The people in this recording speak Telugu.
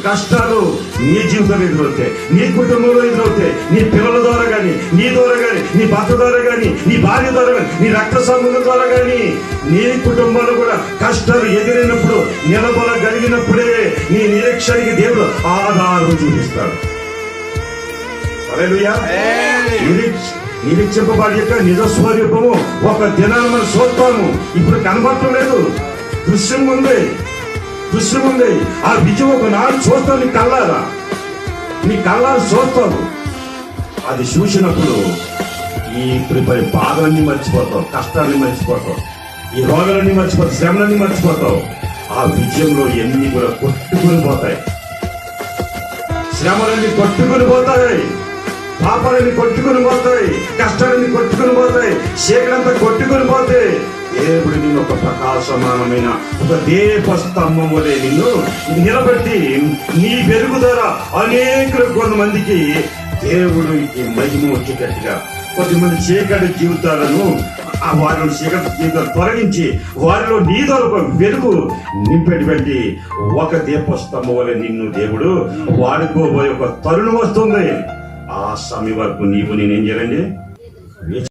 కష్టాలు నీ జీవితంలో ఎదురవుతాయి, నీ కుటుంబంలో ఎదురవుతాయి, నీ పిల్లల ద్వారా కానీ, నీ ద్వారా కానీ, నీ భర్త ద్వారా కానీ, నీ భార్య ద్వారా కానీ, నీ రక్త సంబంధం ద్వారా కానీ, నీ కుటుంబంలో కూడా కష్టాలు ఎదురైనప్పుడు నిలబడగలిగినప్పుడే నీ నిరీక్షణకి దేవుడు ఆధారం చూపిస్తాడు. హల్లెలూయా. నిరీక్షింపబడి యొక్క నిజ స్వరూపము ఒక దినాన్ని మనం చూస్తాము. ఇప్పుడు కనబడటం లేదు, దృశ్యం ఉంది. ఆ విజయం ఒక నాడు చూస్తావు, నీ కళ్ళారా చూస్తావు. అది చూసినప్పుడు ఈ బాధలన్నీ మర్చిపోతావు, కష్టాలన్నీ మర్చిపోతావు, ఈ రోగాలన్నీ మర్చిపోతావు, శ్రమలన్నీ మర్చిపోతావు. ఆ విజయంలో ఎన్ని కూడా కొట్టుకొని పోతాయి, శ్రమలన్నీ కొట్టుకొని పోతాయి, పాపాలన్నీ కొట్టుకొని పోతాయి, కష్టాలన్నీ కొట్టుకొని పోతాయి, చీకలంతా కొట్టుకొని పోతాయి. దేవుడు నిన్ను ఒక ప్రకాశమానమైన ఒక దీపస్తంభం వలె నిన్ను నిలబెట్టి నీ వెలుగుదల కొంతమందికి దేవుడు మహిమ వచ్చేటట్టుగా, కొంతమంది చీకటి జీవితాలను వారిలో చీకటి జీవితాలు తొలగించి వారిలో నీదో ఒక వెలుగు నింపేటువంటి ఒక దీపస్తంభం వలె నిన్ను దేవుడు వాడుకోబోయే ఒక తరుణం వస్తుంది. ఆ సమయం వరకు నీవు నేనేం చేయాలండి?